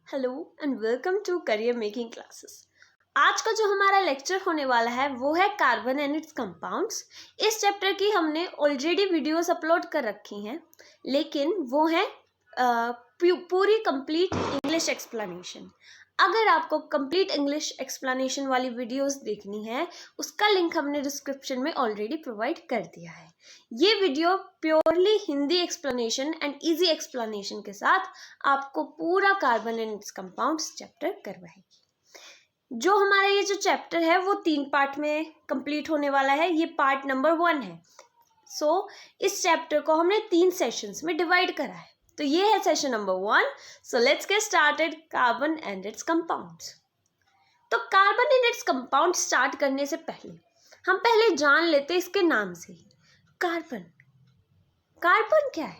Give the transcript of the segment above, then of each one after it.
Hello and welcome to career making classes. आज का जो हमारा लेक्चर होने वाला है वो है कार्बन एंड इट्स कंपाउंड्स। इस चैप्टर की हमने ऑलरेडी वीडियोस अपलोड कर रखी हैं, लेकिन वो है पूरी कंप्लीट इंग्लिश एक्सप्लेनेशन। अगर आपको कंप्लीट इंग्लिश एक्सप्लेनेशन वाली वीडियोस देखनी है, उसका लिंक हमने डिस्क्रिप्शन में ऑलरेडी प्रोवाइड कर दिया है। ये video purely Hindi explanation and easy explanation के साथ आपको पूरा carbon and its compounds chapter करवाएगी। जो हमारा ये जो चैप्टर है वो 3 पार्ट में कंप्लीट होने वाला है। ये पार्ट नंबर 1 है। इस चैप्टर को हमने 3 सेशंस में डिवाइड करा है। तो ये है session number 1। So let's get started, carbon and its compounds. तो carbon and its compound start करने से पहले हम पहले जान लेते हैं इसके नाम से ही। कार्बन क्या है?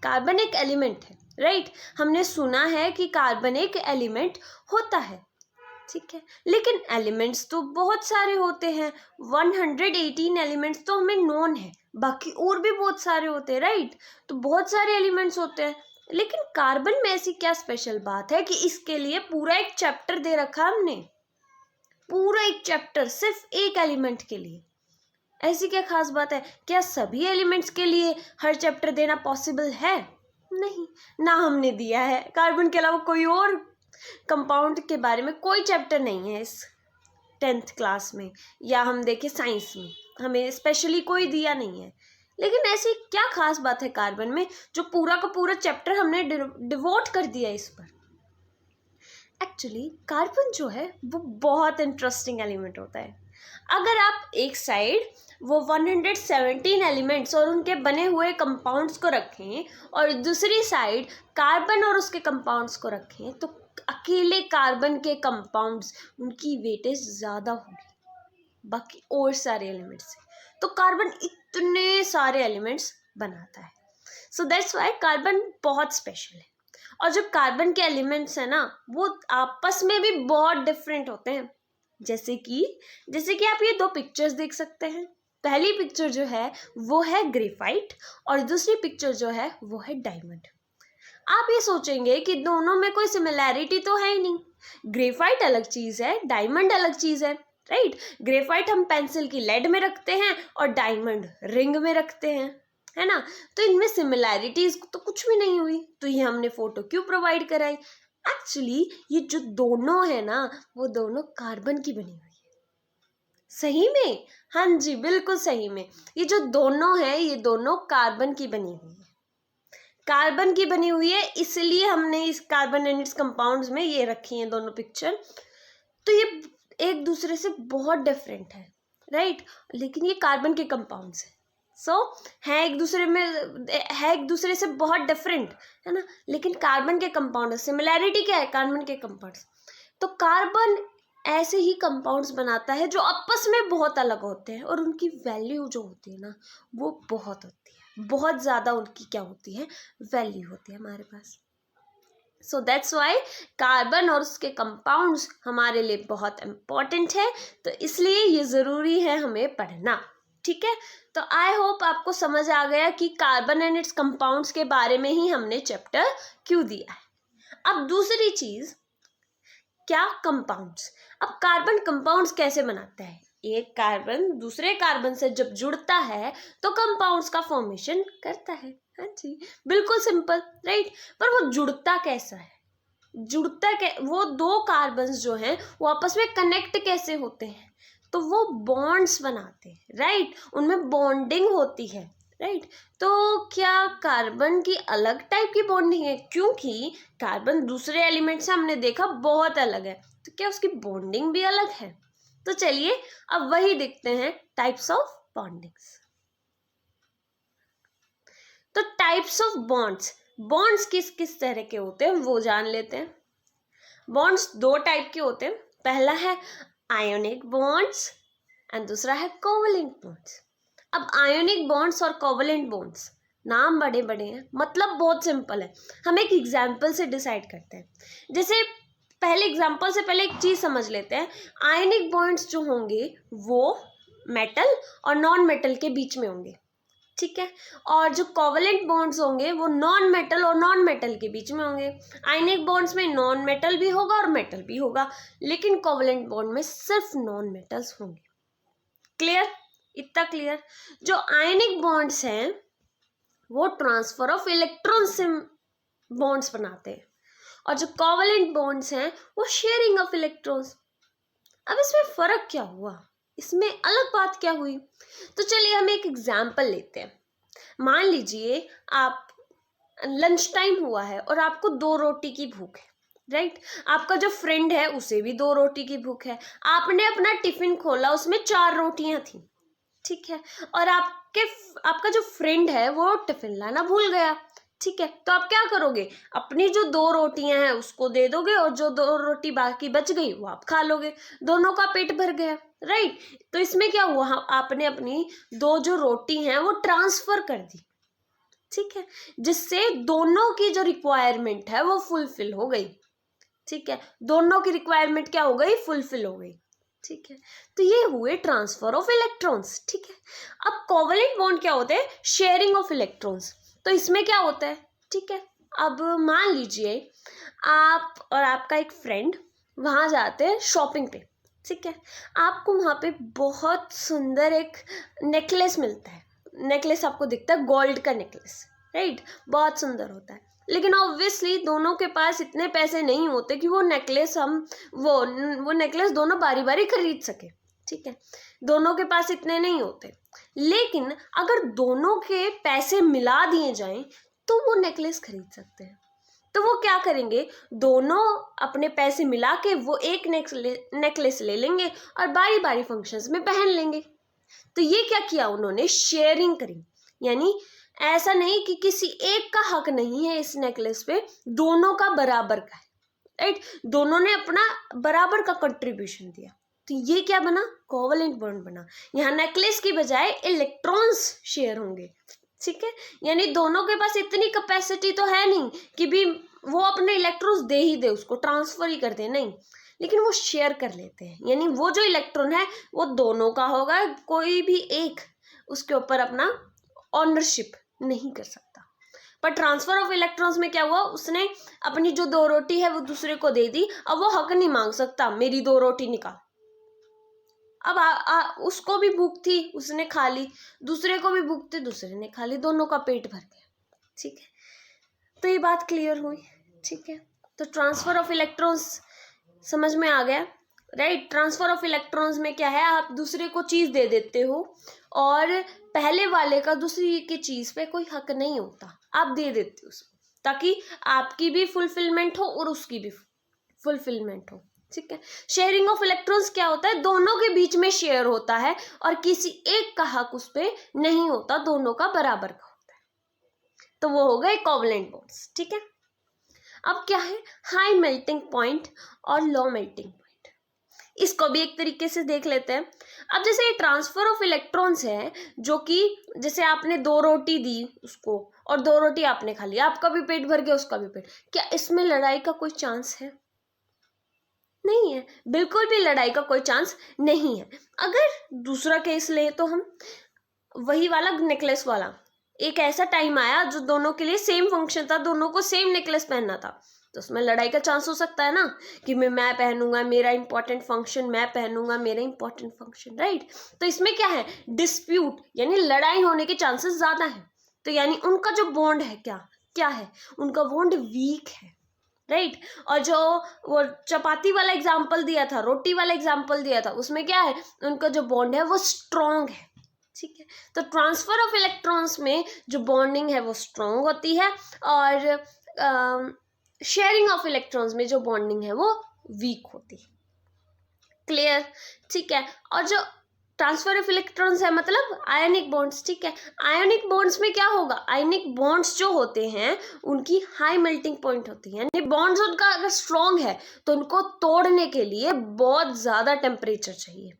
कार्बन एक एलिमेंट है, राइट? हमने सुना है कि कार्बन एक एलिमेंट होता है, ठीक है। लेकिन एलिमेंट्स तो बहुत सारे होते हैं। 118 एलिमेंट्स तो हमें नोन है, बाकी और भी बहुत सारे होते हैं, राइट? तो बहुत सारे एलिमेंट्स होते हैं, लेकिन कार्बन में ऐसी क्या स्पेशल बात है कि इसके लिए पूरा एक चैप्टर दे रखा हमने? पूरा एक चैप्टर सिर्फ एक एलिमेंट के लिए। ऐसी क्या खास बात है? क्या सभी एलिमेंट्स के लिए हर चैप्टर देना पॉसिबल है? नहीं, ना हमने दिया है। कार्बन के अलावा कोई और कंपाउंड के बारे में कोई चैप्टर नहीं है इस 10th क्लास में, या हम देखें साइंस में हमें स्पेशली कोई दिया नहीं है। लेकिन ऐसी क्या खास बात है कार्बन में जो पूरा का पूरा चैप्टर हमने डिवोट कर दिया इस पर? एक्चुअली कार्बन जो है वो बहुत इंटरेस्टिंग एलिमेंट होता है। अगर आप एक साइड वो 117 एलिमेंट्स और उनके बने हुए कंपाउंड्स को रखें और दूसरी साइड कार्बन और उसके कंपाउंड्स को रखें, तो अकेले कार्बन के कंपाउंड्स उनकी वेटेज ज़्यादा होगी बाकी और सारे एलिमेंट्स से। तो कार्बन इतने सारे एलिमेंट्स बनाता है। सो दैट्स वाई कार्बन बहुत स्पेशल है। और जो कार्बन के एलिमेंट्स हैं ना, वो आपस में भी बहुत डिफरेंट होते हैं। जैसे कि आप ये 2 पिक्चर्स देख सकते हैं। पहली पिक्चर जो है वो है ग्रेफाइट और दूसरी पिक्चर जो है वो है डायमंड। आप ये सोचेंगे कि दोनों में कोई सिमिलैरिटी तो है ही नहीं। ग्रेफाइट अलग चीज़ है, डायमंड अलग चीज़ है, राइट? ग्रेफाइट हम पेंसिल की लेड में रखते हैं और डायमंड रिंग में रखते हैं, है ना? तो इनमें सिमिलैरिटीज तो कुछ भी नहीं हुई, तो ये हमने फोटो क्यों प्रोवाइड कराई? एक्चुअली ये जो दोनों है ना, वो दोनों कार्बन की बनी हुई है। सही में? हाँ जी, बिल्कुल सही में। ये जो दोनों है ये दोनों कार्बन की बनी हुई है। कार्बन की बनी हुई है, इसलिए हमने इस कार्बन एंड इट्स कंपाउंड्स में ये रखी हैं दोनों पिक्चर। तो ये एक दूसरे से बहुत डिफरेंट है, राइट? लेकिन ये कार्बन के कंपाउंड्स हैं, है एक दूसरे से बहुत डिफरेंट, है ना? लेकिन कार्बन के कंपाउंड, सिमिलैरिटी क्या है कार्बन के कंपाउंड्स? तो कार्बन ऐसे ही कंपाउंड्स बनाता है जो आपस में बहुत अलग होते हैं और उनकी वैल्यू जो होती है ना, वो बहुत होती है, बहुत ज़्यादा उनकी क्या होती है, वैल्यू होती है हमारे पास। सो दैट्स वाई कार्बन और उसके कंपाउंड्स हमारे लिए बहुत इम्पॉर्टेंट है। तो इसलिए ये ज़रूरी है हमें पढ़ना, ठीक है? तो आई होप आपको समझ आ गया कि कार्बन एंड इट्स कंपाउंड्स के बारे में ही हमने चैप्टर क्यों दिया है। अब दूसरी चीज़, क्या कंपाउंड्स? अब कार्बन कंपाउंड्स कैसे बनाता है? एक कार्बन दूसरे कार्बन से जब जुड़ता है तो कंपाउंड्स का फॉर्मेशन करता है। हाँ जी, बिल्कुल सिंपल, राइट? पर वो जुड़ता कैसा है? वो 2 कार्बन्स जो हैं वो आपस में कनेक्ट कैसे होते हैं? तो वो बॉन्ड्स बनाते हैं, राइट? उनमें बॉन्डिंग होती है, राइट? तो क्या कार्बन की अलग टाइप की बॉन्डिंग है? क्योंकि कार्बन दूसरे एलिमेंट से हमने देखा बहुत अलग है, तो क्या उसकी बॉन्डिंग भी अलग है? तो चलिए अब वही देखते हैं, टाइप्स ऑफ बॉन्डिंग्स। तो टाइप्स ऑफ बॉन्ड्स किस किस तरह के होते हैं वो जान लेते हैं। बॉन्ड्स 2 टाइप के होते हैं। पहला है आयोनिक बॉन्ड्स एंड दूसरा है कोवलेंट बॉन्ड्स। अब आयोनिक बॉन्ड्स और कोवलेंट बॉन्ड्स नाम बड़े बड़े हैं, मतलब बहुत सिंपल है। हम एक एग्जाम्पल से डिसाइड करते हैं। जैसे पहले एग्जाम्पल से पहले एक चीज़ समझ लेते हैं। आयोनिक बॉन्ड्स जो होंगे वो मेटल और नॉन मेटल के बीच में होंगे, ठीक है। और जो कोवलेंट बॉन्ड्स होंगे वो नॉन मेटल और नॉन मेटल के बीच में होंगे। आयनिक बॉन्ड्स में नॉन मेटल भी होगा और मेटल भी होगा, लेकिन कोवलेंट बॉन्ड में सिर्फ नॉन मेटल्स होंगे। क्लियर? इतना क्लियर? जो आयनिक बॉन्ड्स हैं वो ट्रांसफर ऑफ इलेक्ट्रॉन से बॉन्ड्स बनाते हैं, और जो कोवलेंट बॉन्ड्स हैं वो शेयरिंग ऑफ इलेक्ट्रॉन्स। अब इसमें फर्क क्या हुआ, इसमें अलग बात क्या हुई? तो चलिए हम एक एग्जाम्पल लेते हैं। मान लीजिए आप लंच टाइम हुआ है और आपको 2 रोटी की भूख है, राइट? आपका जो फ्रेंड है उसे भी 2 रोटी की भूख है। आपने अपना टिफिन खोला, उसमें 4 रोटियां थी, ठीक है, और आपका जो फ्रेंड है वो टिफिन लाना भूल गया, ठीक है। तो आप क्या करोगे? अपनी जो 2 रोटियां हैं उसको दे दोगे और जो 2 रोटी बाकी बच गई वो आप खा लोगे, दोनों का पेट भर गया, राइट? तो इसमें क्या हुआ, आपने अपनी 2 जो रोटी हैं वो ट्रांसफर कर दी, ठीक है, जिससे दोनों की जो रिक्वायरमेंट है वो फुलफिल हो गई, ठीक है। दोनों की रिक्वायरमेंट क्या हो गई? फुलफिल हो गई, ठीक है। तो ये हुए ट्रांसफर ऑफ इलेक्ट्रॉन्स, ठीक है। अब कोवलेंट बॉन्ड क्या होते हैं? Sharing of electrons. तो इसमें क्या होता है, ठीक है। अब मान लीजिए आप और आपका एक फ्रेंड वहां जाते हैं शॉपिंग पे, ठीक है। आपको वहां पे बहुत सुंदर एक नेकलेस मिलता है, नेकलेस आपको दिखता है गोल्ड का नेकलेस, राइट? बहुत सुंदर होता है, लेकिन ऑब्वियसली दोनों के पास इतने पैसे नहीं होते कि वो नेकलेस वो नेकलेस दोनों बारी बारी खरीद सके, ठीक है। दोनों के पास इतने नहीं होते, लेकिन अगर दोनों के पैसे मिला दिए जाएं तो वो नेकलेस खरीद सकते हैं। तो वो क्या करेंगे? दोनों अपने पैसे मिला के वो एक नेकलेस ले लेंगे और बारी बारी फंक्शंस में पहन लेंगे। तो ये क्या किया उन्होंने? शेयरिंग करी। यानी ऐसा नहीं कि किसी एक का हक नहीं है इस नेकलेस पे, दोनों का बराबर का है, राइट? दोनों ने अपना बराबर का कंट्रीब्यूशन दिया। तो ये क्या बना? कोवलेंट बॉन्ड बना। यहाँ नेकलेस की बजाय इलेक्ट्रॉन्स शेयर होंगे, ठीक है। यानी दोनों के पास इतनी कैपेसिटी तो है नहीं कि भी वो अपने इलेक्ट्रॉन्स दे ही दे, उसको ट्रांसफर ही कर दे, नहीं, लेकिन वो शेयर कर लेते हैं। यानी वो जो इलेक्ट्रॉन है वो दोनों का होगा, कोई भी एक उसके ऊपर अपना ऑनरशिप नहीं कर सकता। पर ट्रांसफर ऑफ इलेक्ट्रॉन्स में क्या हुआ? उसने अपनी जो 2 रोटी है वो दूसरे को दे दी। अब वो हक नहीं मांग सकता मेरी 2 रोटी निकाल। अब उसको भी भूख थी, उसने खा ली, दूसरे को भी भूख थी, दूसरे ने खा ली, दोनों का पेट भर गया, ठीक है। तो ये बात क्लियर हुई, ठीक है। तो ट्रांसफर ऑफ इलेक्ट्रॉन्स समझ में आ गया, राइट? ट्रांसफर ऑफ इलेक्ट्रॉन्स में क्या है? आप दूसरे को चीज दे देते हो और पहले वाले का दूसरी की चीज पे कोई हक नहीं होता, आप दे देते हो उसको, ताकि आपकी भी फुलफिलमेंट हो और उसकी भी फुलफिलमेंट हो, ठीक है। शेयरिंग ऑफ इलेक्ट्रॉन्स क्या होता है? दोनों के बीच में शेयर होता है और किसी एक का हक उस पे नहीं होता, दोनों का बराबर का होता है। तो वो हो गए कोवलेंट बॉन्ड्स, ठीक है। अब क्या है? हाई मेल्टिंग पॉइंट और लो मेल्टिंग पॉइंट। इसको भी एक तरीके से देख लेते हैं। अब जैसे ट्रांसफर ऑफ इलेक्ट्रॉन्स है, जो कि जैसे आपने 2 रोटी दी उसको और 2 रोटी आपने खा ली, आपका भी पेट भर गया, उसका भी पेट, क्या इसमें लड़ाई का कोई चांस है? नहीं है, बिल्कुल भी लड़ाई का कोई चांस नहीं है। अगर दूसरा केस ले तो हम वही वाला नेकलेस वाला, एक ऐसा टाइम आया जो दोनों के लिए सेम फंक्शन था, दोनों को सेम नेकलेस पहनना था, तो उसमें लड़ाई का चांस हो सकता है ना, कि मैं पहनूंगा, मेरा इंपॉर्टेंट फंक्शन, मैं पहनूंगा, मेरा इंपॉर्टेंट फंक्शन, राइट? तो इसमें क्या है? डिस्प्यूट, यानी लड़ाई होने के चांसेस ज्यादा है। तो यानी उनका जो बॉन्ड है क्या है? उनका बॉन्ड वीक है, राइट? और जो वो चपाती वाला एग्जाम्पल दिया था, रोटी वाला एग्जाम्पल दिया था, उसमें क्या है? उनका जो बॉन्ड है वो स्ट्रॉन्ग है, ठीक है। तो ट्रांसफर ऑफ इलेक्ट्रॉन्स में जो बॉन्डिंग है वो स्ट्रॉन्ग होती है, और शेयरिंग ऑफ इलेक्ट्रॉन्स में जो बॉन्डिंग है वो वीक होती है। क्लियर? ठीक है। और जो ट्रांसफर ऑफ इलेक्ट्रॉन्स है मतलब आयनिक बॉन्ड्स, ठीक है। आयनिक बॉन्ड्स में क्या होगा? आयनिक बॉन्ड्स जो होते हैं उनकी हाई मेल्टिंग पॉइंट होती है, यानी बॉन्ड्स उनका अगर स्ट्रॉन्ग है तो उनको तोड़ने के लिए बहुत ज्यादा टेम्परेचर चाहिए,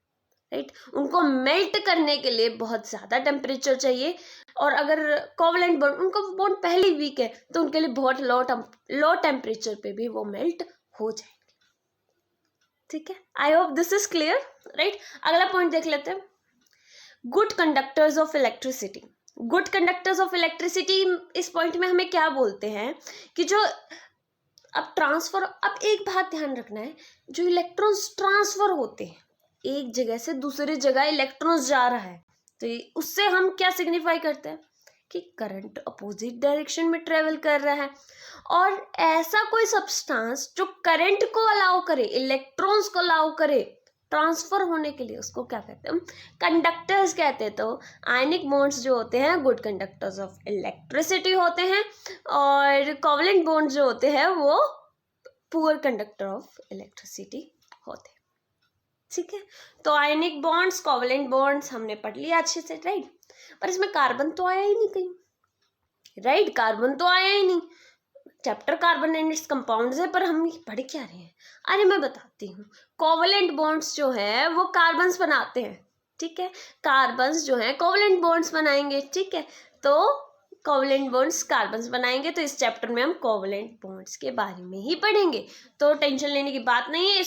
राइट? उनको मेल्ट करने के लिए बहुत ज्यादा टेम्परेचर चाहिए। और अगर कोवलेंट बॉन्ड, उनका बॉन्ड पहले ही वीक है, तो उनके लिए बहुत लो टेम्परेचर पे भी वो मेल्ट हो जाएंगे, ठीक है। I hope this is clear, right? अगला पॉइंट देख लेते हैं, good conductors of electricity. Good conductors of electricity, इस पॉइंट में हमें क्या बोलते हैं कि जो अब एक बात ध्यान रखना है, जो इलेक्ट्रॉन्स ट्रांसफर होते हैं, एक जगह से दूसरी जगह इलेक्ट्रॉन्स जा रहा है, तो उससे हम क्या सिग्निफाई करते हैं कि करंट अपोजिट डायरेक्शन में ट्रेवल कर रहा है। और ऐसा कोई सब्सटेंस जो करंट को अलाउ करे, इलेक्ट्रॉन्स को अलाउ करे ट्रांसफर होने के लिए, उसको क्या कहते हैं, कंडक्टर्स कहते हैं। तो आयनिक बॉन्ड्स जो होते हैं गुड कंडक्टर्स ऑफ इलेक्ट्रिसिटी होते हैं, और कोवलेंट बॉन्ड्स जो होते हैं वो पुअर कंडक्टर ऑफ इलेक्ट्रिसिटी होते हैं। ठीक है, तो आयनिक बॉन्ड्स, कोवलेंट बॉन्ड्स हमने पढ़ लिया अच्छे से, राइट। पर इसमें कार्बन तो आया ही नहीं कहीं, राइट, कार्बन तो आया ही नहीं। Chapter carbon and its compounds है, पर हम पढ़ क्या रहे हैं, अरे मैं बताती हूँ। कोवलेंट बॉन्ड्स जो है वो कार्बन्स बनाते हैं, ठीक है, कार्बन्स जो है कोवलेंट बॉन्ड्स बनाएंगे, ठीक है। तो कोवलेंट बॉन्ड्स कार्बन्स बनाएंगे, तो इस चैप्टर में हम कोवलेंट बॉन्ड्स के बारे में ही पढ़ेंगे, तो टेंशन लेने की बात नहीं है।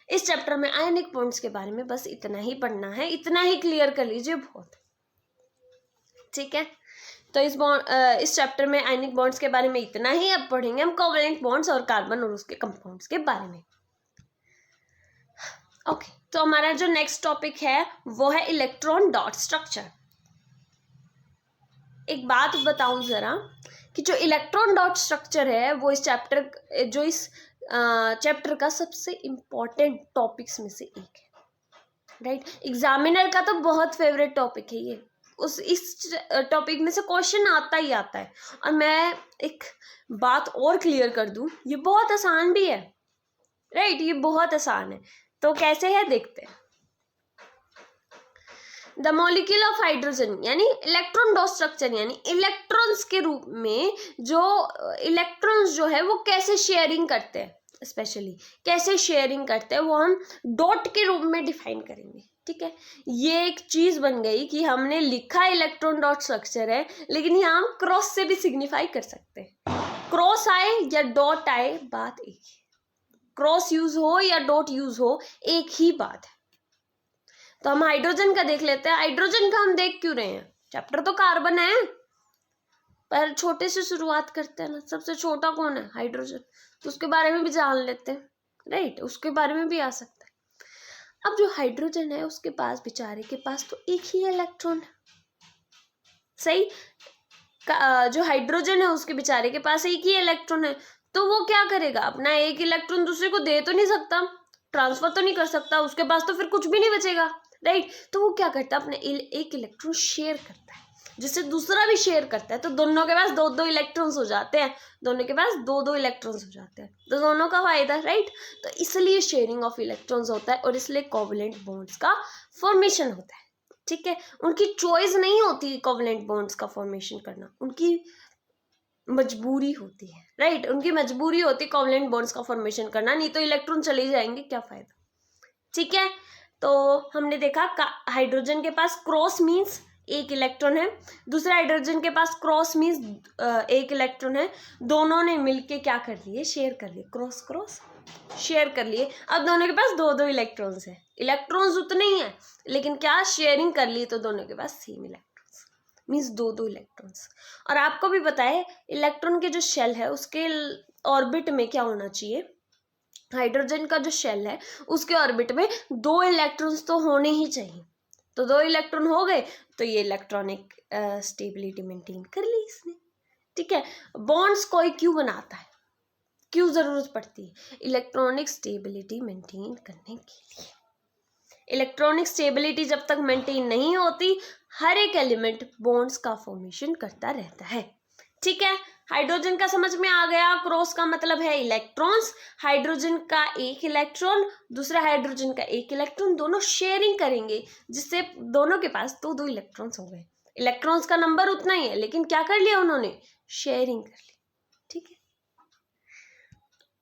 इस चैप्टर में आयनिक बॉन्ड्स के बारे में बस इतना ही पढ़ना है, इतना ही क्लियर कर लीजिए, बहुत, ठीक है। तो इस चैप्टर में आयनिक बॉन्ड्स के बारे में इतना ही, अब पढ़ेंगे हम कोवलेंट बॉन्ड्स और कार्बन और उसके कंपाउंड्स के बारे में। ओके, तो हमारा जो नेक्स्ट टॉपिक है वो है इलेक्ट्रॉन डॉट स्ट्रक्चर। एक बात बताऊं जरा कि जो इलेक्ट्रॉन डॉट स्ट्रक्चर है वो इस चैप्टर का सबसे इम्पोर्टेंट टॉपिक्स में से एक है, राइट। एग्जामिनर का तो बहुत फेवरेट टॉपिक है ये, इस टॉपिक में से क्वेश्चन आता ही आता है। और मैं एक बात और क्लियर कर दूं, ये बहुत आसान भी है, राइट, ये बहुत आसान है। तो कैसे है देखते हैं। द मॉलिक्यूल ऑफ हाइड्रोजन यानी इलेक्ट्रॉन डॉट स्ट्रक्चर, यानी इलेक्ट्रॉन्स के रूप में जो इलेक्ट्रॉन्स जो है वो कैसे शेयरिंग करते हैं, स्पेशली कैसे शेयरिंग करते हैं वो हम डॉट के रूप में डिफाइन करेंगे, ठीक है। ये एक चीज बन गई कि हमने लिखा इलेक्ट्रॉन डॉट स्ट्रक्चर है, लेकिन यहाँ हम क्रॉस से भी सिग्निफाई कर सकते हैं। क्रॉस आए या डॉट आए बात एक ही, क्रॉस यूज हो या डॉट यूज हो एक ही बात है। तो हम हाइड्रोजन का देख लेते हैं। हाइड्रोजन का हम देख क्यों रहे हैं, चैप्टर तो कार्बन है, पर छोटे से शुरुआत करते हैं ना। सबसे छोटा कौन है, हाइड्रोजन, तो उसके बारे में भी जान लेते हैं, राइट, उसके बारे में भी आ सकता है। अब जो हाइड्रोजन है उसके पास, बेचारे के पास तो एक ही इलेक्ट्रॉन है, सही। जो हाइड्रोजन है उसके बेचारे के पास एक ही इलेक्ट्रॉन है, तो वो क्या करेगा, अपना एक इलेक्ट्रॉन दूसरे को दे तो नहीं सकता, ट्रांसफर तो नहीं कर सकता, उसके पास तो फिर कुछ भी नहीं बचेगा, राइट। तो वो क्या करता है, अपने एक इलेक्ट्रॉन शेयर करता है, जिससे दूसरा भी शेयर करता है, तो दोनों के पास दो दो इलेक्ट्रॉन्स हो जाते हैं, दोनों के पास दो दो इलेक्ट्रॉन्स हो जाते हैं, तो दोनों का फायदा, राइट। तो इसलिए शेयरिंग ऑफ इलेक्ट्रॉन्स होता है, और इसलिए कोवलेंट बॉन्ड्स का फॉर्मेशन होता है, ठीक है। उनकी चॉइस नहीं होती कोवलेंट बॉन्ड्स का फॉर्मेशन करना, उनकी मजबूरी होती है, राइट, उनकी मजबूरी होती है कोवलेंट बॉन्ड्स का फॉर्मेशन करना, नहीं तो इलेक्ट्रॉन चले जाएंगे, क्या फायदा, ठीक है। तो हमने देखा हाइड्रोजन के पास क्रॉस मीन्स एक इलेक्ट्रॉन है, दूसरे हाइड्रोजन के पास क्रॉस मीन्स एक इलेक्ट्रॉन है, दोनों ने मिलके क्या कर लिए, शेयर कर लिए, क्रॉस क्रॉस शेयर कर लिए। अब दोनों के पास दो दो इलेक्ट्रॉन्स है, इलेक्ट्रॉन्स उतने ही है, लेकिन क्या शेयरिंग कर ली, तो दोनों के पास सेम इलेक्ट्रॉन्स, मीन्स दो दो इलेक्ट्रॉन्स। और आपको भी पता है इलेक्ट्रॉन के जो शेल है उसके ऑर्बिट में क्या होना चाहिए, हाइड्रोजन का जो शेल है उसके ऑर्बिट में दो इलेक्ट्रॉन्स तो होने ही चाहिए, तो दो इलेक्ट्रॉन हो गए, तो ये इलेक्ट्रॉनिक स्टेबिलिटी मेंटेन कर ली इसने, ठीक है। बॉन्ड्स कोई क्यों बनाता है, क्यों जरूरत पड़ती है, इलेक्ट्रॉनिक स्टेबिलिटी मेंटेन करने के लिए। इलेक्ट्रॉनिक स्टेबिलिटी जब तक मेंटेन नहीं होती, हर एक एलिमेंट बॉन्ड्स का फॉर्मेशन करता रहता है, ठीक है। हाइड्रोजन का समझ में आ गया, क्रॉस का मतलब है इलेक्ट्रॉन्स, हाइड्रोजन का एक इलेक्ट्रॉन, दूसरा हाइड्रोजन का एक इलेक्ट्रॉन, दोनों शेयरिंग करेंगे, जिससे दोनों के पास दो दो इलेक्ट्रॉन्स हो गए। इलेक्ट्रॉन्स का नंबर उतना ही है, लेकिन क्या कर लिया उन्होंने, शेयरिंग कर ली, ठीक है।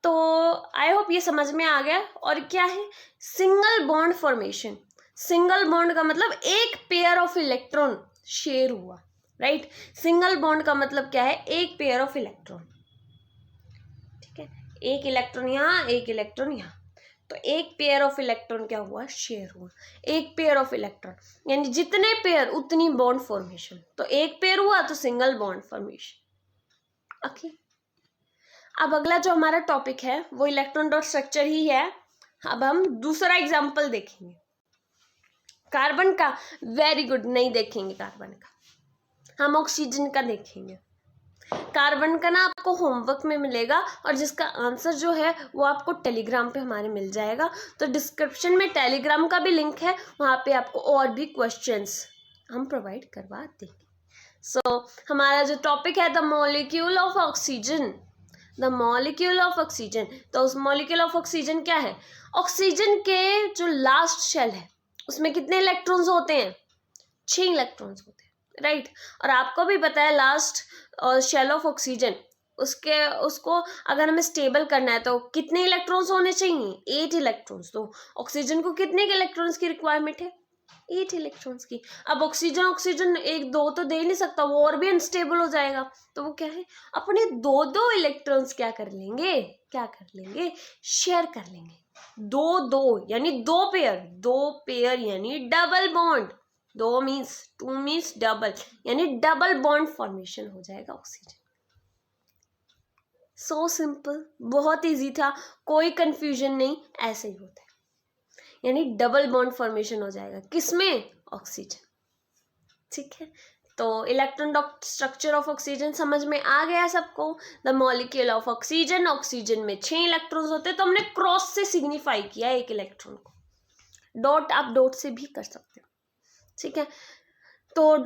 तो आई होप ये समझ में आ गया। और क्या है single bond formation, single bond का मतलब एक पेयर ऑफ इलेक्ट्रॉन शेयर हुआ, राइट। सिंगल बॉन्ड का मतलब क्या है, एक पेयर ऑफ इलेक्ट्रॉन, ठीक है, एक इलेक्ट्रॉन यहाँ, एक इलेक्ट्रॉन यहाँ, तो एक पेयर ऑफ इलेक्ट्रॉन क्या हुआ, शेयर हुआ। एक पेयर ऑफ इलेक्ट्रॉन यानी जितने पेयर उतनी बॉन्ड फॉर्मेशन, तो एक पेयर हुआ तो सिंगल बॉन्ड फॉर्मेशन। ओके, अब अगला जो हमारा टॉपिक है वो इलेक्ट्रॉन डॉट स्ट्रक्चर ही है। अब हम दूसरा एग्जाम्पल देखेंगे कार्बन का। वेरी गुड, नहीं देखेंगे कार्बन का, हम ऑक्सीजन का देखेंगे। कार्बन का ना आपको होमवर्क में मिलेगा और जिसका आंसर जो है वो आपको टेलीग्राम पे हमारे मिल जाएगा। तो डिस्क्रिप्शन में टेलीग्राम का भी लिंक है, वहाँ पे आपको और भी क्वेश्चंस हम प्रोवाइड करवा देंगे। सो हमारा जो टॉपिक है the molecule of oxygen, the molecule of oxygen. तो उस मॉलिक्यूल ऑफ ऑक्सीजन क्या है, ऑक्सीजन के जो लास्ट शेल है उसमें कितने इलेक्ट्रॉन्स होते हैं, 6 इलेक्ट्रॉन्स होते हैं, राइट। और आपको भी पता है लास्ट शेल ऑफ ऑक्सीजन, उसको अगर हमें स्टेबल करना है तो कितने इलेक्ट्रॉन्स होने चाहिए, 8 इलेक्ट्रॉन्स। तो ऑक्सीजन को कितने के इलेक्ट्रॉन्स की रिक्वायरमेंट है, 8 इलेक्ट्रॉन्स की। अब ऑक्सीजन एक दो तो दे नहीं सकता, वो और भी अनस्टेबल हो जाएगा। तो वो क्या है, अपने दो इलेक्ट्रॉन्स क्या कर लेंगे, शेयर कर लेंगे। दो यानी दो पेयर यानी double bond. 2 means 2 means double, यानी डबल बॉन्ड फॉर्मेशन हो जाएगा ऑक्सीजन। सो सिंपल, बहुत इजी था, कोई कंफ्यूजन नहीं, ऐसे ही होता है। यानी डबल बॉन्ड फॉर्मेशन हो जाएगा किसमें, ऑक्सीजन। ठीक है, तो electron dot structure of oxygen समझ में आ गया सबको। The molecule of oxygen, oxygen में 6 इलेक्ट्रॉन्स होते हैं, तो हमने क्रॉस से सिग्निफाई किया एक इलेक्ट्रॉन को। डॉट आप डॉट से भी कर सकते हो, ठीक है। तो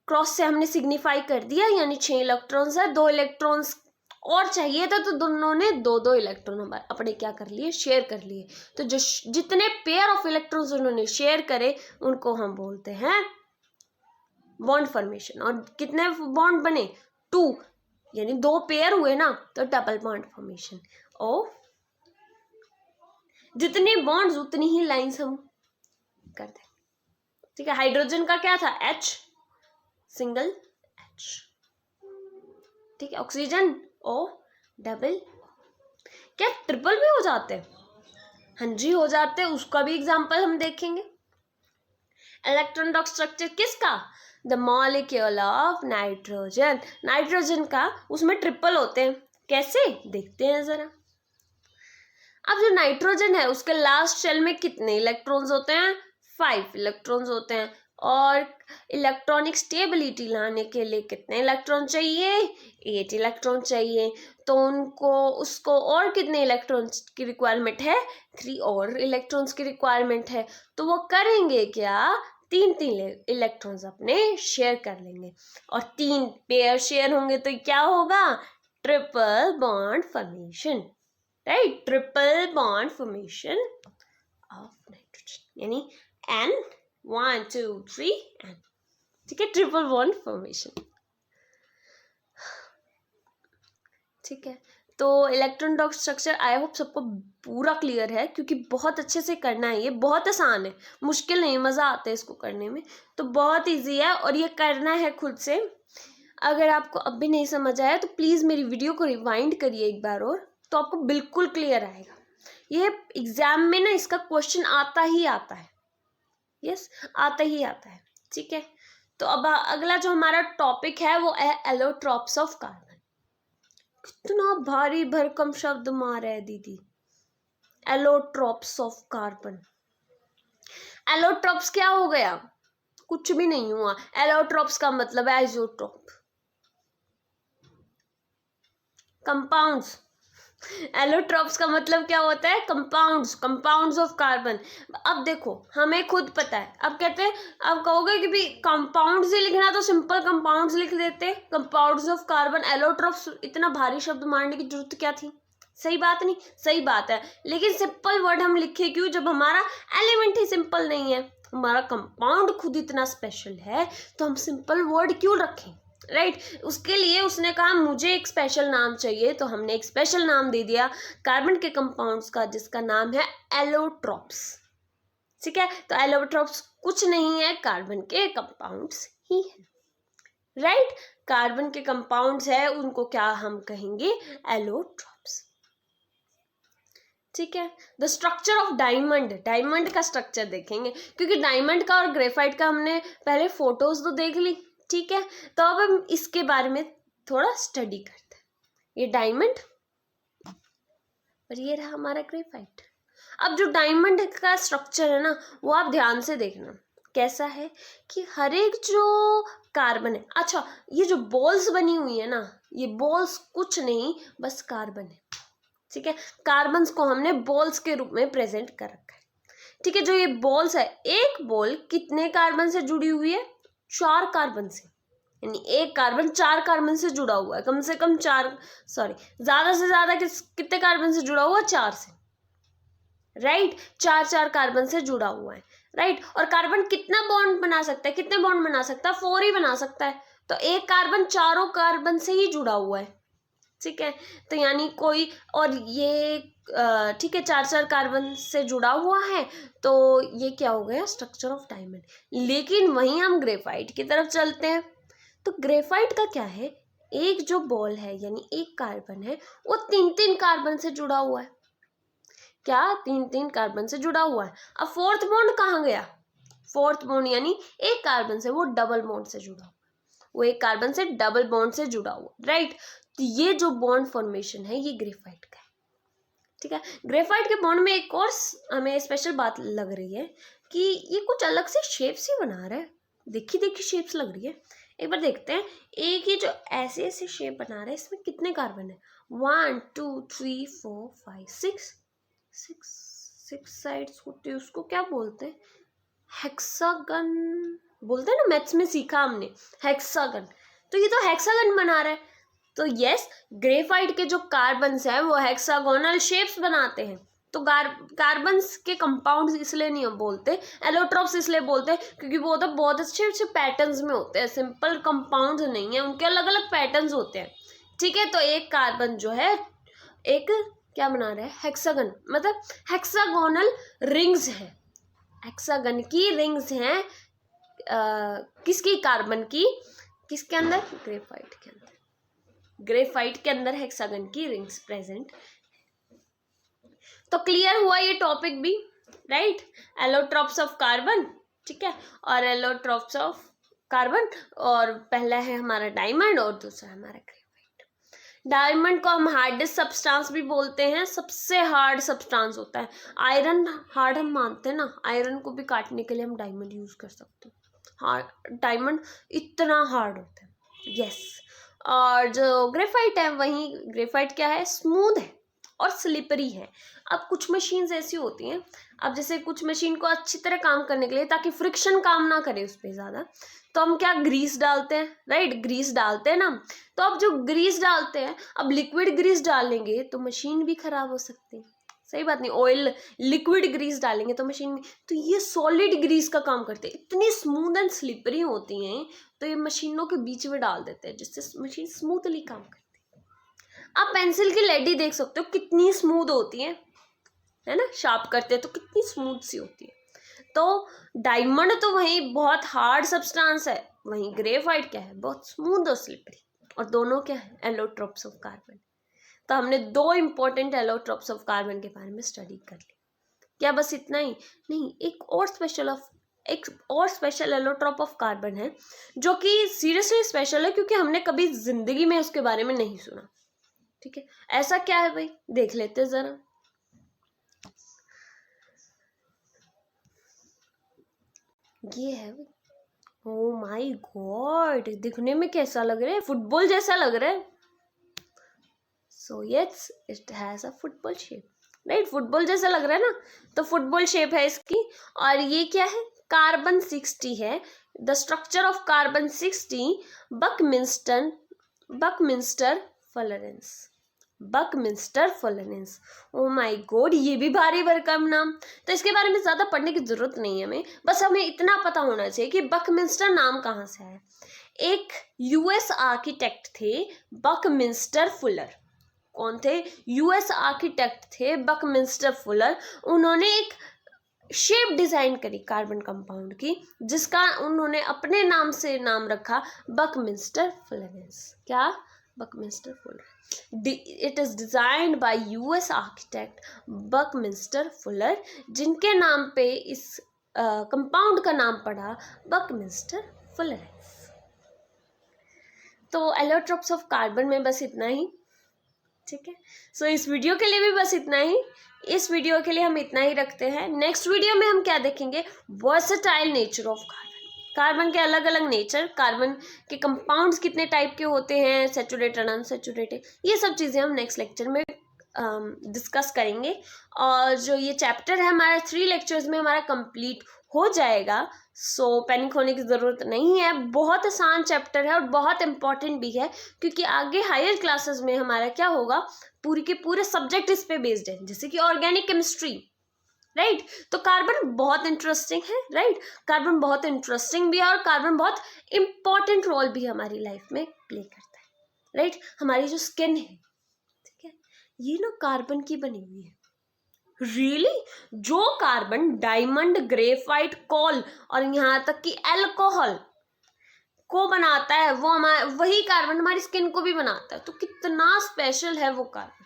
क्रॉस से हमने सिग्निफाई कर दिया, यानी 6 इलेक्ट्रॉन्स है, 2 इलेक्ट्रॉन्स और चाहिए था तो दोनों ने 2 इलेक्ट्रॉन अपने क्या कर लिए, शेयर कर लिए। तो जो जितने पेयर ऑफ इलेक्ट्रॉन्स उन्होंने शेयर करे उनको हम बोलते हैं बॉन्ड फॉर्मेशन। और कितने बॉन्ड बने, 2, यानी 2 पेयर हुए ना, तो डबल बॉन्ड फॉर्मेशन। और जितनी बॉन्ड्स उतनी ही लाइंस हम कर दें, ठीक है। हाइड्रोजन का क्या था, H, सिंगल H, ठीक है। Oxygen O, double. क्या ट्रिपल भी हो जाते हैं, हाँ जी हो जाते हैं, उसका भी एग्जांपल हम देखेंगे। इलेक्ट्रॉन डॉट स्ट्रक्चर किसका, the molecule of nitrogen. Nitrogen का उसमें ट्रिपल होते हैं, कैसे देखते हैं जरा। अब जो नाइट्रोजन है उसके लास्ट शेल में कितने इलेक्ट्रॉन्स होते हैं, 5 इलेक्ट्रॉन्स होते हैं। और इलेक्ट्रॉनिक स्टेबिलिटी लाने के लिए कितने इलेक्ट्रॉन चाहिए, 8 इलेक्ट्रॉन चाहिए। तो उसको और कितने इलेक्ट्रॉन्स की रिक्वायरमेंट है, 3 और इलेक्ट्रॉन्स की रिक्वायरमेंट है। तो वो करेंगे क्या, 3 इलेक्ट्रॉन्स अपने शेयर कर लेंगे। और 3 पेयर शेयर होंगे तो क्या होगा, triple bond formation, right. Triple bond formation of nitrogen, यानी N 1 2 3 N, ठीक है, ट्रिपल बॉन्ड फॉर्मेशन। ठीक है, तो electron dot structure I hope सबको पूरा क्लियर है, क्योंकि बहुत अच्छे से करना है, ये बहुत आसान है, मुश्किल नहीं, मज़ा आता है इसको करने में। तो बहुत इजी है और ये करना है खुद से। अगर आपको अब भी नहीं समझ आया तो प्लीज़ मेरी वीडियो को रिवाइंड करिए एक बार और, तो आपको बिल्कुल क्लियर आएगा। ये एग्जाम में ना इसका क्वेश्चन आता ही आता है, यस आता ही आता है, ठीक है। तो अब अगला जो हमारा टॉपिक है वो है एलोट्रॉप्स ऑफ कार्बन। कितना भारी भरकम शब्द मारा है दीदी, एलोट्रॉप्स ऑफ कार्बन। एलोट्रॉप्स क्या हो गया, कुछ भी नहीं हुआ। एलोट्रॉप्स का मतलब है आइसोटोप, कंपाउंड्स। एलोट्रॉप्स का मतलब क्या होता है, कंपाउंड्स ऑफ कार्बन। अब देखो हमें खुद पता है, अब कहते हैं, अब कहोगे कि भी कंपाउंड्स ही लिखना तो सिंपल कंपाउंड्स लिख देते, कंपाउंड्स ऑफ कार्बन। एलोट्रॉप्स इतना भारी शब्द मारने की जरूरत क्या थी, सही बात नहीं, सही बात है, लेकिन सिंपल वर्ड हम लिखे क्यों, जब हमारा एलिमेंट ही सिंपल नहीं है, हमारा कंपाउंड खुद इतना स्पेशल है, तो हम सिंपल वर्ड क्यों रखें, राइट। उसके लिए उसने कहा मुझे एक स्पेशल नाम चाहिए, तो हमने एक स्पेशल नाम दे दिया कार्बन के कंपाउंड्स का, जिसका नाम है एलोट्रॉप्स, ठीक है। तो एलोट्रॉप्स कुछ नहीं है, कार्बन के कंपाउंड्स ही है, राइट। कार्बन के कंपाउंड्स है, उनको क्या हम कहेंगे, एलोट्रॉप्स, ठीक है। The structure of diamond, diamond का स्ट्रक्चर देखेंगे क्योंकि डायमंड का और ग्रेफाइट का हमने पहले फोटोज तो देख ली, ठीक है। तो अब हम इसके बारे में थोड़ा स्टडी करते हैं। ये डायमंड और ये रहा हमारा ग्रेफाइट। अब जो डायमंड का स्ट्रक्चर है ना, वो आप ध्यान से देखना कैसा है कि हर एक जो कार्बन है, अच्छा ये जो बॉल्स बनी हुई है ना, ये बॉल्स कुछ नहीं बस कार्बन है, ठीक है। कार्बन्स को हमने बॉल्स के रूप में प्रेजेंट कर रखा है, ठीक है। जो ये बॉल्स है, एक बॉल कितने कार्बन से जुड़ी हुई है? 4 कार्बन से, यानी एक कार्बन 4 कार्बन से जुड़ा हुआ है, कम से कम 4, सॉरी ज्यादा से ज्यादा कितने कार्बन से जुड़ा हुआ? 4 से, राइट। 4 कार्बन से जुड़ा हुआ है, राइट। और कार्बन कितना बॉन्ड बना सकता है? कितने बॉन्ड बना सकता है? 4 ही बना सकता है। तो एक कार्बन 4 कार्बन से ही जुड़ा हुआ है, ठीक है। तो यानी कोई, और ये ठीक है 4 कार्बन से जुड़ा हुआ है, तो ये क्या हो गया? Structure of diamond. लेकिन वहीं हम ग्रेफाइट की तरफ चलते हैं, तो ग्रेफाइट का क्या है? एक जो बॉल है यानी एक कार्बन है, वो 3 कार्बन से जुड़ा हुआ है। क्या? 3 कार्बन से जुड़ा हुआ है। अब फोर्थ बॉन्ड कहाँ गया? फोर्थ बॉन्ड यानी एक कार्बन से वो डबल बॉन्ड से जुड़ा हुआ, वो एक कार्बन से डबल बॉन्ड से जुड़ा हुआ, राइट। तो ये जो बॉन्ड फॉर्मेशन है ये ग्रेफाइट का है, ठीक है। ग्रेफाइट के बॉन्ड में एक और हमें स्पेशल बात लग रही है कि ये कुछ अलग से शेप्स ही बना रहा है। देखी शेप्स लग रही है। एक बार देखते हैं। एक ही जो ऐसे ऐसे शेप बना रहा है, इसमें कितने कार्बन है? 1 2 3 4 5 6 साइड्स होती है, उसको क्या बोलते हैं? हेक्सागन बोलते हैं ना, मैथ्स में सीखा हमने हेक्सागन। तो ये तो हेक्सागन बना रहा है। तो यस, ग्रेफाइट के जो कार्बन्स हैं वो हेक्सागोनल शेप्स बनाते हैं। तो कार्बन्स के कंपाउंड्स इसलिए नहीं हम बोलते, एलोट्रॉप्स इसलिए बोलते हैं क्योंकि वो तो बहुत अच्छे अच्छे पैटर्न्स में होते हैं, सिंपल कंपाउंड्स नहीं है, उनके अलग अलग पैटर्न्स होते हैं, ठीक है। तो एक कार्बन जो है एक क्या बना रहा है? हेक्सागन, मतलब हेक्सागोनल रिंग्स है, हेक्सागन की रिंग्स हैं। किसकी? कार्बन की। किसके अंदर? ग्रेफाइट के अंदर। ग्रेफाइट के अंदर हेक्सागन की रिंग्स प्रेजेंट। तो क्लियर हुआ ये टॉपिक भी, राइट। एलोट्रॉप्स ऑफ कार्बन, ठीक है, और एलोट्रॉप्स ऑफ कार्बन, और पहला है हमारा डायमंड और दूसरा हमारा ग्रेफाइट। डायमंड को हम हार्डेस्ट सब्सटेंस भी बोलते हैं, सबसे हार्ड सब्सटेंस होता है। आयरन हार्ड हम मानते हैं ना, आयरन को भी काटने के लिए हम डायमंड यूज कर सकते हैं। हार्ड डायमंड इतना हार्ड होता है, यस। और जो ग्रेफाइट है, वही ग्रेफाइट क्या है? स्मूथ है और स्लिपरी है। अब कुछ मशीन्स ऐसी होती हैं, अब जैसे कुछ मशीन को अच्छी तरह काम करने के लिए, ताकि फ्रिक्शन काम ना करे उस पर ज़्यादा, तो हम क्या ग्रीस डालते हैं, राइट। ग्रीस डालते हैं ना। तो अब जो ग्रीस डालते हैं, अब लिक्विड ग्रीस डालेंगे तो मशीन भी खराब हो सकती है, सही बात नहीं। ऑयल लिक्विड ग्रीस डालेंगे तो मशीन में, तो ये सॉलिड ग्रीस का काम करते हैं, इतनी स्मूथ एंड स्लिपरी होती हैं, तो ये मशीनों के बीच में डाल देते हैं जिससे मशीन स्मूथली काम करती है। आप पेंसिल की लेडी देख सकते हो कितनी स्मूथ होती है ना, शार्प करते हैं तो कितनी स्मूथ सी होती है। तो डायमंड तो वही बहुत हार्ड सब्सटेंस है, वहीं ग्रेफाइट क्या है? बहुत स्मूथ और स्लिपरी, और दोनों क्या है? Allotropes of carbon. तो हमने 2 इंपॉर्टेंट एलोट्रॉप्स ऑफ कार्बन के बारे में स्टडी कर ली। क्या बस इतना ही? नहीं, एक और स्पेशल एलोट्रॉप ऑफ कार्बन है जो कि सीरियसली स्पेशल है, क्योंकि हमने कभी जिंदगी में उसके बारे में नहीं सुना, ठीक है। ऐसा क्या है भाई? देख लेते जरा। ये है, ओ माय गॉड, दिखने में कैसा लग रहा है? फुटबॉल जैसा लग रहा है। So yes, it has a football shape, right. Football जैसा लग रहा है ना, तो फुटबॉल शेप है इसकी। और ये क्या है? कार्बन 60 है। The structure of carbon 60 buckminsterfullerene. Oh my god, ये भी भारी भरकम नाम। तो इसके बारे में ज्यादा पढ़ने की जरूरत नहीं है हमें, बस हमें इतना पता होना चाहिए कि बकमिंस्टर नाम कहाँ से है। एक यूएस आर्किटेक्ट थे बकमिंस्टर फुलर। कौन थे? यूएस आर्किटेक्ट थे बकमिंस्टर फुलर। उन्होंने एक शेप डिजाइन करी कार्बन कंपाउंड की, जिसका उन्होंने अपने नाम से नाम रखा बकमिंस्टर फुलरेंस। क्या? Buckminsterfullerene. It is designed by US architect Buckminster Fuller, जिनके नाम पे इस कंपाउंड का नाम पड़ा बकमिंस्टर फुलर। तो एलोट्रोप्स ऑफ कार्बन में बस इतना ही, ठीक है। सो इस वीडियो के लिए भी बस इतना ही, इस वीडियो के लिए हम इतना ही रखते हैं। नेक्स्ट वीडियो में हम क्या देखेंगे, versatile nature of carbon, carbon के अलग अलग नेचर, कार्बन के कंपाउंड्स कितने टाइप के होते हैं, सैचुरेटेड अनसैचुरेटेड, ये सब चीज़ें हम नेक्स्ट लेक्चर में डिस्कस करेंगे। और जो ये चैप्टर है हमारा 3 लेक्चर्स में हमारा कंप्लीट हो जाएगा। सो पैनिक होने की ज़रूरत नहीं है, बहुत आसान चैप्टर है और बहुत इंपॉर्टेंट भी है, क्योंकि आगे हायर क्लासेस में हमारा क्या होगा, पूरी के पूरे सब्जेक्ट इस पे बेस्ड है, जैसे कि ऑर्गेनिक केमिस्ट्री, राइट। तो कार्बन बहुत इंटरेस्टिंग है, राइट, कार्बन बहुत इंटरेस्टिंग भी है और कार्बन बहुत इंपॉर्टेंट रोल भी हमारी लाइफ में प्ले करता है, राइट। हमारी जो स्किन है, ठीक है, ये ना कार्बन की बनी हुई है। रियली जो कार्बन डायमंड, ग्रेफाइट, कोल और यहाँ तक कि अल्कोहल को बनाता है, वो वही कार्बन हमारी स्किन को भी बनाता है। तो कितना स्पेशल है वो कार्बन,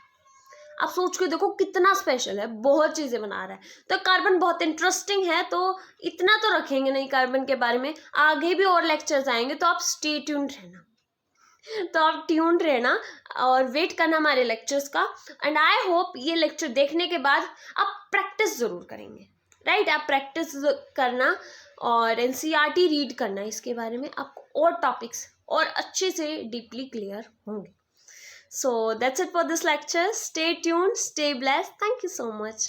आप सोच के देखो कितना स्पेशल है, बहुत चीज़ें बना रहा है। तो कार्बन बहुत इंटरेस्टिंग है। तो इतना तो रखेंगे नहीं कार्बन के बारे में, आगे भी और लेक्चर्स आएंगे, तो आप स्टे ट्यून्ड रहना, तो आप ट्यून्ड रहना और वेट करना हमारे लेक्चर्स का। एंड आई होप ये लेक्चर देखने के बाद आप प्रैक्टिस ज़रूर करेंगे, राइट। आप प्रैक्टिस करना और एनसीईआरटी रीड करना, इसके बारे में आपको और टॉपिक्स और अच्छे से डीपली क्लियर होंगे। So that's it for this lecture. Stay tuned, stay blessed. Thank you so much.